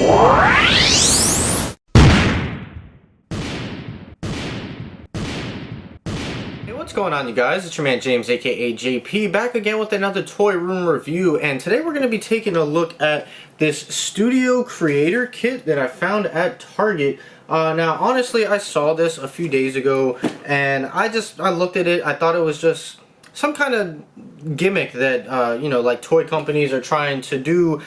Hey, what's going on, you guys? It's your man James, aka JP, back again with another toy room review, and today we're going to be taking a look at this Studio Creator Kit that I found at Target. Now, honestly, I saw this a few days ago, and I looked at it. I thought it was just some kind of gimmick that you know, like toy companies are trying to do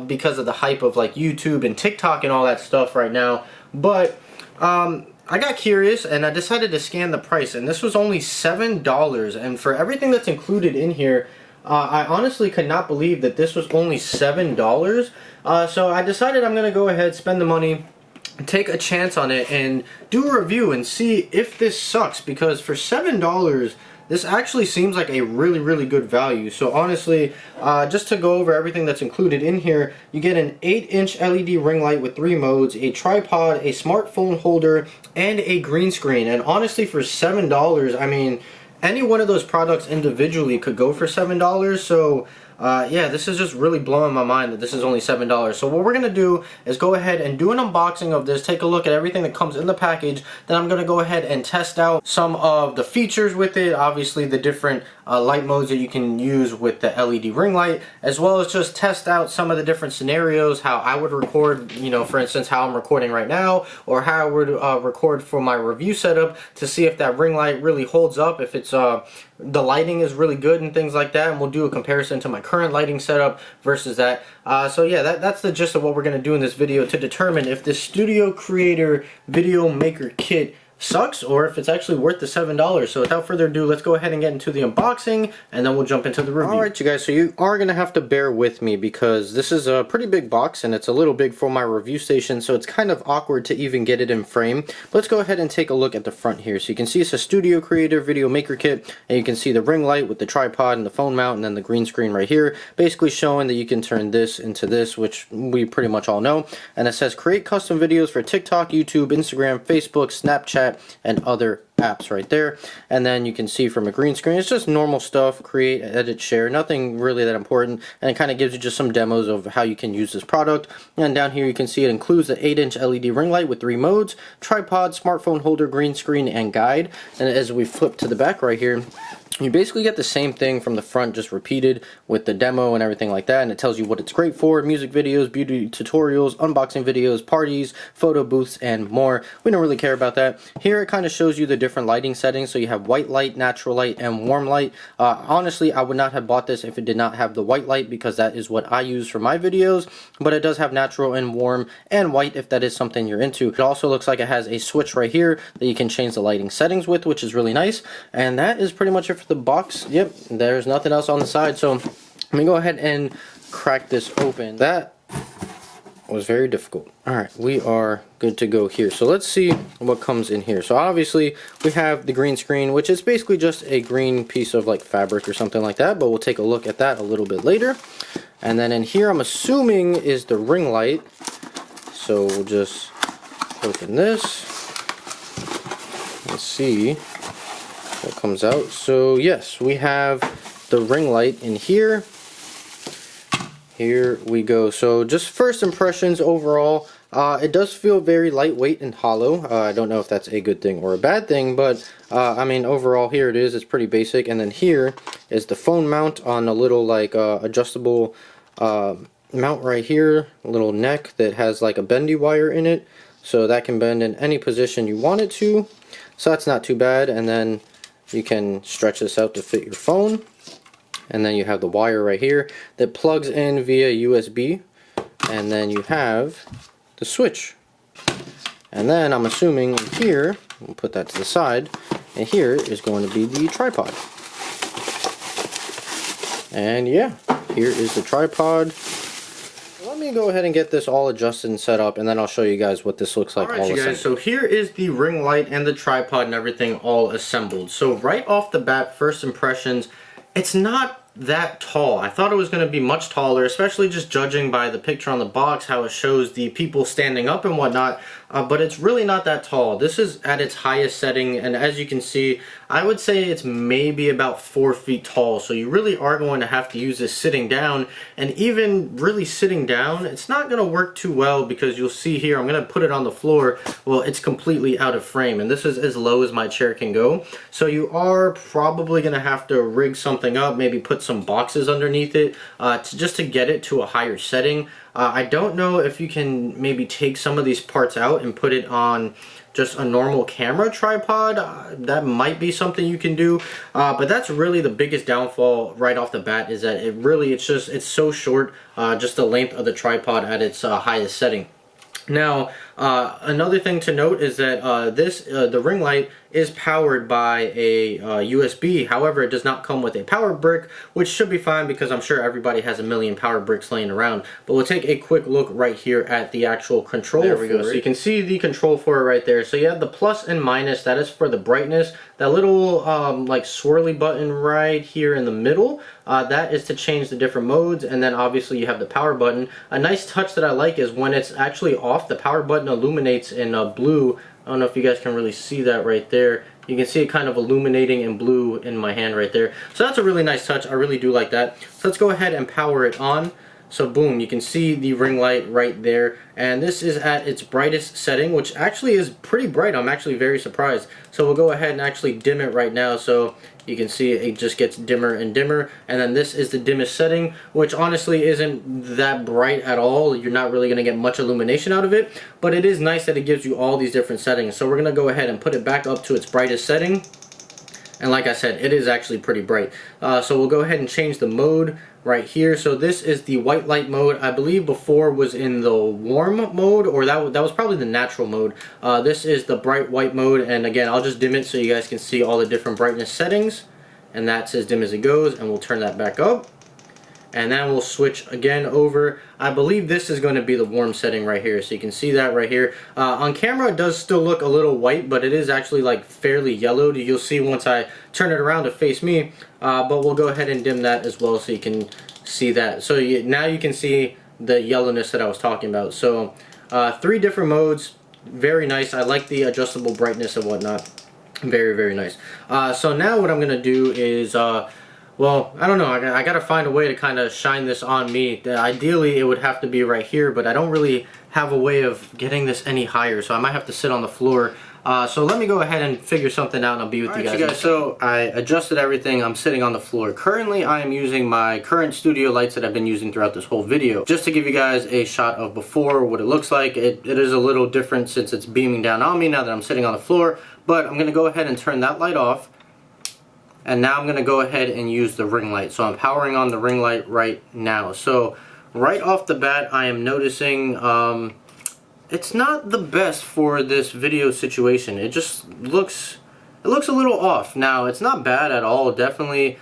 because of the hype of like YouTube and TikTok and all that stuff right now. But I got curious and I decided to scan the price, and this was only $7, and for everything that's included in here, I honestly could not believe that this was only $7. So I decided I'm gonna go ahead, spend the money, take a chance on it, and do a review and see if this sucks, because for $7 this actually seems like a really good value. So honestly, just to go over everything that's included in here, you get an 8-inch LED ring light with 3 modes, a tripod, a smartphone holder, and a green screen. And honestly, for $7, I mean, any one of those products individually could go for $7. So yeah, this is just really blowing my mind that this is only $7. So what we're going to do is go ahead and do an unboxing of this, take a look at everything that comes in the package. Then I'm going to go ahead and test out some of the features with it, obviously the different light modes that you can use with the LED ring light, as well as just test out some of the different scenarios, how I would record, you know, for instance, how I'm recording right now, or how I would record for my review setup, to see if that ring light really holds up, if it's the lighting is really good and things like that. And we'll do a comparison to my current lighting setup versus that. So yeah, that's the gist of what we're going to do in this video, to determine if this Studio Creator Video Maker Kit sucks or if it's actually worth the $7. So without further ado, let's go ahead and get into the unboxing, and then we'll jump into the review. Alright, you guys, so you are going to have to bear with me because this is a pretty big box and it's a little big for my review station, so it's kind of awkward to even get it in frame. But let's go ahead and take a look at the front here. So you can see it's a Studio Creator Video Maker Kit, and you can see the ring light with the tripod and the phone mount, and then the green screen right here, basically showing that you can turn this into this, which we pretty much all know. And it says create custom videos for TikTok, YouTube, Instagram, Facebook, Snapchat, and other apps right there. And then you can see from a green screen, it's just normal stuff: create, edit, share, nothing really that important, and it kind of gives you just some demos of how you can use this product. And down here you can see it includes the 8-inch LED ring light with 3 modes, tripod, smartphone holder, green screen, and guide. And as we flip to the back right here, you basically get the same thing from the front, just repeated with the demo and everything like that, and it tells you what it's great for: music videos, beauty tutorials, unboxing videos, parties, photo booths, and more. We don't really care about that. Here it kind of shows you the different lighting settings, so you have white light, natural light, and warm light. Honestly, I would not have bought this if it did not have the white light, because that is what I use for my videos, but it does have natural and warm and white if that is something you're into. It also looks like it has a switch right here that you can change the lighting settings with, which is really nice. And that is pretty much it for the box. Yep, there's nothing else on the side, so let me go ahead and crack this open. That was very difficult. Alright, we are good to go here. So let's see what comes in here. So obviously we have the green screen, which is basically just a green piece of like fabric or something like that, but we'll take a look at that a little bit later. And then in here, I'm assuming, is the ring light. So we'll just open this. Let's see what comes out. So yes, we have the ring light in here. Here we go. So just first impressions overall, it does feel very lightweight and hollow. I don't know if that's a good thing or a bad thing, but I mean, overall, here it is. It's pretty basic. And then here is the phone mount on a little like adjustable mount right here, a little neck that has like a bendy wire in it, so that can bend in any position you want it to. So that's not too bad. And then you can stretch this out to fit your phone. And then you have the wire right here that plugs in via USB. And then you have the switch. And then I'm assuming in here, we'll put that to the side, and here is going to be the tripod. And yeah, here is the tripod. Let me go ahead and get this all adjusted and set up, and then I'll show you guys what this looks like. Alright, you guys, so here is the ring light and the tripod and everything all assembled. So right off the bat, first impressions, it's not that tall. I thought it was going to be much taller, especially just judging by the picture on the box, how it shows the people standing up and whatnot, but it's really not that tall. This is at its highest setting, and as you can see, I would say it's maybe about 4 feet tall, so you really are going to have to use this sitting down, and even really sitting down, it's not going to work too well, because you'll see here, I'm going to put it on the floor, well, it's completely out of frame, and this is as low as my chair can go, so you are probably going to have to rig something up, maybe put some boxes underneath it, just to get it to a higher setting. I don't know if you can maybe take some of these parts out and put it on just a normal camera tripod. That might be something you can do, but that's really the biggest downfall right off the bat, is that it's so short, just the length of the tripod at its highest setting. Now, another thing to note is that the ring light is powered by a USB. However, it does not come with a power brick, which should be fine because I'm sure everybody has a million power bricks laying around. But we'll take a quick look right here at the actual control. There we go. So you can see the control for it right there. So you have the plus and minus. That is for the brightness. That little like swirly button right here in the middle, that is to change the different modes. And then obviously you have the power button. A nice touch that I like is when it's actually off, the power button illuminates in blue. I don't know if you guys can really see that right there. You can see it kind of illuminating in blue in my hand right there. So that's a really nice touch. I really do like that. So let's go ahead and power it on. So boom, you can see the ring light right there. And this is at its brightest setting, which actually is pretty bright. I'm actually very surprised. So we'll go ahead and actually dim it right now. So you can see it just gets dimmer and dimmer. And then this is the dimmest setting, which honestly isn't that bright at all. You're not really going to get much illumination out of it. But it is nice that it gives you all these different settings. So we're going to go ahead and put it back up to its brightest setting. And like I said, it is actually pretty bright. So we'll go ahead and change the mode right here. So this is the white light mode. I believe before was in the warm mode, or that was probably the natural mode. This is the bright white mode, and again, I'll just dim it so you guys can see all the different brightness settings. And that's as dim as it goes, and we'll turn that back up. And then we'll switch again over. I believe this is going to be the warm setting right here. So you can see that right here. On camera it does still look a little white, but it is actually like fairly yellowed. You'll see once I turn it around to face me. But we'll go ahead and dim that as well so you can see that. So now you can see the yellowness that I was talking about. So 3 different modes. Very nice. I like the adjustable brightness and whatnot. Very, very nice. So now what I'm going to do is... well, I don't know, I gotta find a way to kind of shine this on me. Ideally, it would have to be right here, but I don't really have a way of getting this any higher, so I might have to sit on the floor. So let me go ahead and figure something out, and I'll be with you guys. So I adjusted everything. I'm sitting on the floor. Currently, I am using my current studio lights that I've been using throughout this whole video. Just to give you guys a shot of before, what it looks like. It is a little different since it's beaming down on me now that I'm sitting on the floor, but I'm gonna go ahead and turn that light off. And now I'm going to go ahead and use the ring light. So I'm powering on the ring light right now. So right off the bat, I am noticing it's not the best for this video situation. It just looks a little off. Now it's not bad at all. Definitely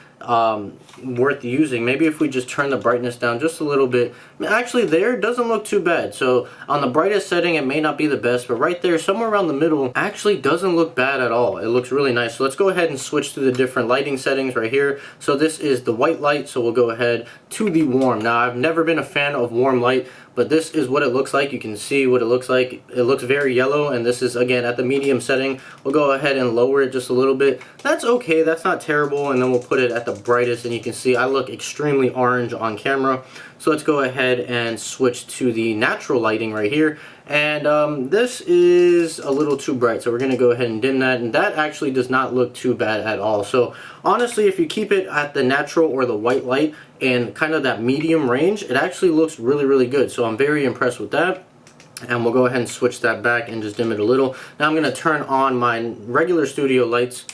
worth using. Maybe if we just turn the brightness down just a little bit. Actually, there doesn't look too bad. So on the brightest setting, it may not be the best, but right there, somewhere around the middle, actually doesn't look bad at all. It looks really nice. So let's go ahead and switch to the different lighting settings right here. So this is the white light, so we'll go ahead to the warm. Now, I've never been a fan of warm light, but this is what it looks like. You can see what it looks like. It looks very yellow, and this is, again, at the medium setting. We'll go ahead and lower it just a little bit. That's okay. That's not terrible, and then we'll put it at the brightest, and you can see I look extremely orange on camera. So let's go ahead and switch to the natural lighting right here. And this is a little too bright, so we're going to go ahead and dim that. And that actually does not look too bad at all. So honestly, if you keep it at the natural or the white light and kind of that medium range, it actually looks really, really good. So I'm very impressed with that. And we'll go ahead and switch that back and just dim it a little. Now I'm going to turn on my regular studio lights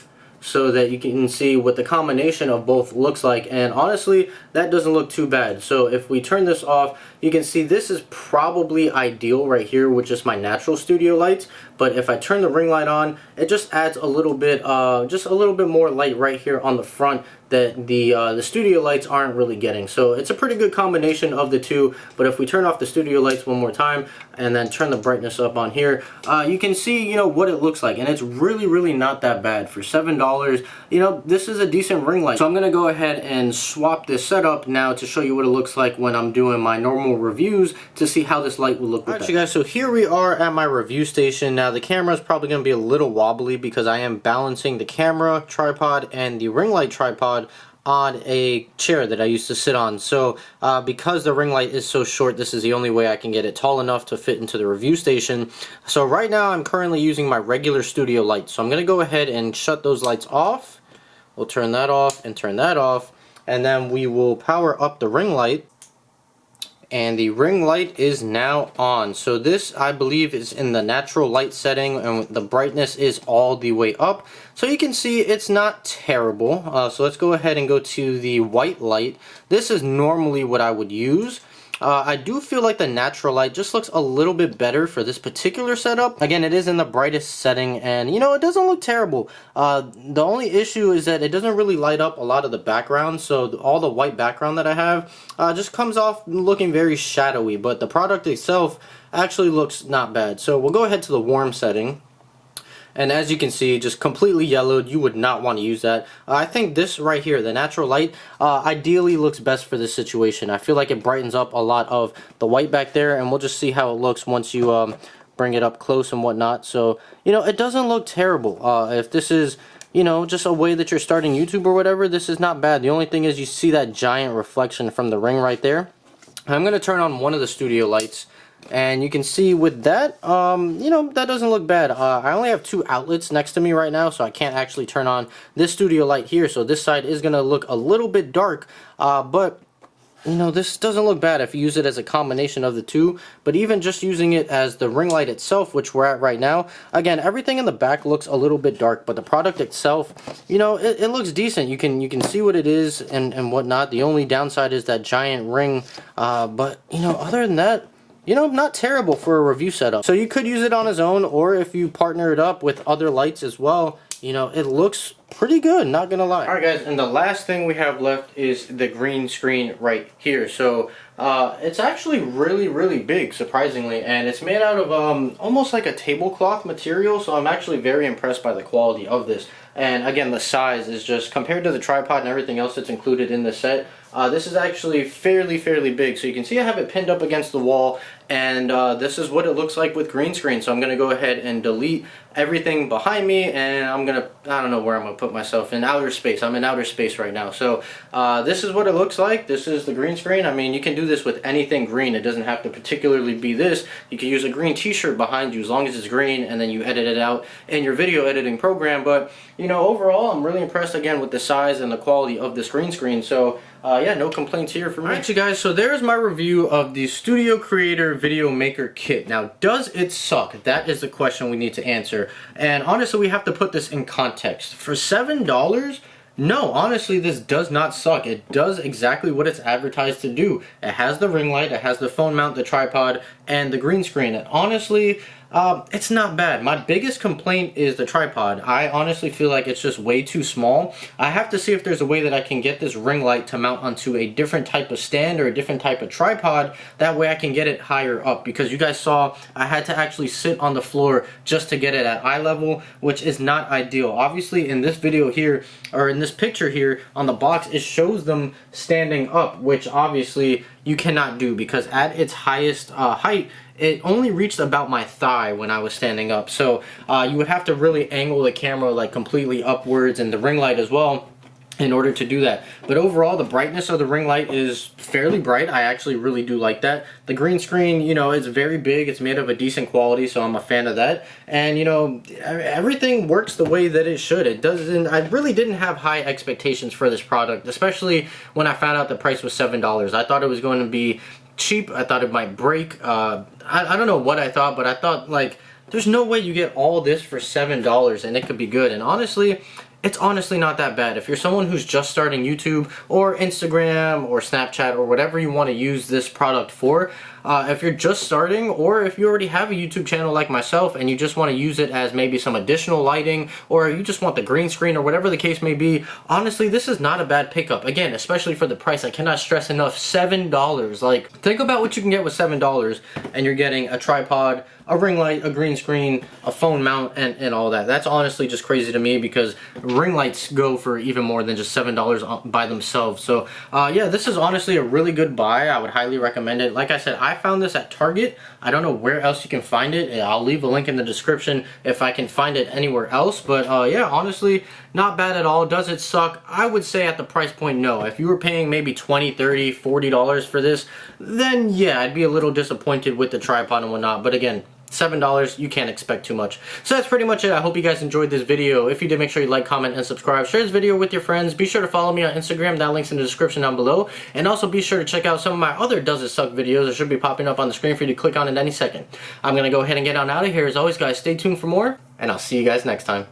so that you can see what the combination of both looks like, and honestly that doesn't look too bad. So if we turn this off, you can see this is probably ideal right here with just my natural studio lights. But if I turn the ring light on, it just adds a little bit, more light right here on the front that the studio lights aren't really getting. So it's a pretty good combination of the two. But if we turn off the studio lights one more time and then turn the brightness up on here, you can see, what it looks like, and it's really not that bad for $7. This is a decent ring light. So I'm gonna go ahead and swap this setup now to show you what it looks like when I'm doing my normal reviews to see how this light will look with that. Guys, so here we are at my review station. Now the camera is probably gonna be a little wobbly because I am balancing the camera tripod and the ring light tripod on a chair that I used to sit on. So because the ring light is so short, this is the only way I can get it tall enough to fit into the review station. So right now I'm currently using my regular studio light. So I'm gonna go ahead and shut those lights off. We'll turn that off and turn that off, and then we will power up the ring light. And the ring light is now on. So this, I believe, is in the natural light setting, and the brightness is all the way up. So you can see it's not terrible. So let's go ahead and go to the white light. This is normally what I would use. I do feel like the natural light just looks a little bit better for this particular setup. Again, it is in the brightest setting, and it doesn't look terrible. The only issue is that it doesn't really light up a lot of the background, so all the white background that I have just comes off looking very shadowy, but the product itself actually looks not bad. So we'll go ahead to the warm setting. And as you can see, just completely yellowed. You would not want to use that. I think this right here, the natural light, ideally looks best for this situation. I feel like it brightens up a lot of the white back there, and we'll just see how it looks once you bring it up close and whatnot. So, it doesn't look terrible. If this is, just a way that you're starting YouTube or whatever, this is not bad. The only thing is you see that giant reflection from the ring right there. I'm going to turn on one of the studio lights. And you can see with that, that doesn't look bad. I only have two outlets next to me right now, so I can't actually turn on this studio light here. So this side is going to look a little bit dark, but this doesn't look bad if you use it as a combination of the two. But even just using it as the ring light itself, which we're at right now, again, everything in the back looks a little bit dark, but the product itself, it looks decent. You can see what it is and whatnot. The only downside is that giant ring, but other than that, not terrible for a review setup. So you could use it on its own, or if you partner it up with other lights as well, it looks pretty good, not gonna lie. Alright guys, and the last thing we have left is the green screen right here. So it's actually really big, surprisingly, and it's made out of almost like a tablecloth material, so I'm actually very impressed by the quality of this. And again, the size is just, compared to the tripod and everything else that's included in the set, this is actually fairly big. So you can see I have it pinned up against the wall, and this is what it looks like with green screen. So I'm going to go ahead and delete everything behind me, and I'm going to, I don't know where I'm going to put myself, in outer space. I'm in outer space right now. So this is what it looks like. This is the green screen. I mean, you can do this with anything green. It doesn't have to particularly be this. You can use a green t-shirt behind you as long as it's green, and then you edit it out in your video editing program. But overall, I'm really impressed again with the size and the quality of this green screen. So yeah, no complaints here from me. Alright, you guys, so there's my review of the Studio Creator Video Maker Kit. Now, does it suck? That is the question we need to answer. And honestly, we have to put this in context. For $7, no, honestly, this does not suck. It does exactly what it's advertised to do. It has the ring light, it has the phone mount, the tripod, and the green screen. And honestly, it's not bad. My biggest complaint is the tripod. I honestly feel like it's just way too small. I have to see if there's a way that I can get this ring light to mount onto a different type of stand or a different type of tripod. That way I can get it higher up, because you guys saw I had to actually sit on the floor just to get it at eye level, which is not ideal. Obviously in this video here, or in this picture here on the box, it shows them standing up, which obviously you cannot do, because at its highest height, it only reached about my thigh when I was standing up. So you would have to really angle the camera like completely upwards, and the ring light as well, in order to do that. But overall, the brightness of the ring light is fairly bright. I actually really do like that. The green screen, it's very big. It's made of a decent quality, so I'm a fan of that. And everything works the way that it should. It doesn't. I really didn't have high expectations for this product, especially when I found out the price was $7. I thought it was going to be cheap. I thought it might break. I don't know what I thought, but I thought, like, there's no way you get all this for $7 and it could be good. And honestly, it's honestly not that bad. If you're someone who's just starting YouTube or Instagram or Snapchat or whatever you want to use this product for, if you're just starting, or if you already have a YouTube channel like myself and you just want to use it as maybe some additional lighting, or you just want the green screen or whatever the case may be, honestly, this is not a bad pickup. Again, especially for the price, I cannot stress enough, $7. Like, think about what you can get with $7 and you're getting a tripod, a ring light, a green screen, a phone mount, and all that. That's honestly just crazy to me because ring lights go for even more than just $7 by themselves. So yeah, this is honestly a really good buy. I would highly recommend it. Like I said, I found this at Target. I don't know where else you can find it. I'll leave a link in the description if I can find it anywhere else. But yeah, honestly, not bad at all. Does it suck? I would say at the price point, no. If you were paying maybe $20, $30, $40 for this, then yeah, I'd be a little disappointed with the tripod and whatnot. But again, $7, you can't expect too much. So that's pretty much it. I hope you guys enjoyed this video. If you did, make sure you like, comment, and subscribe. Share this video with your friends. Be sure to follow me on Instagram. That link's in the description down below. And also be sure to check out some of my other Does It Suck videos that should be popping up on the screen for you to click on in any second. I'm going to go ahead and get on out of here. As always, guys, stay tuned for more, and I'll see you guys next time.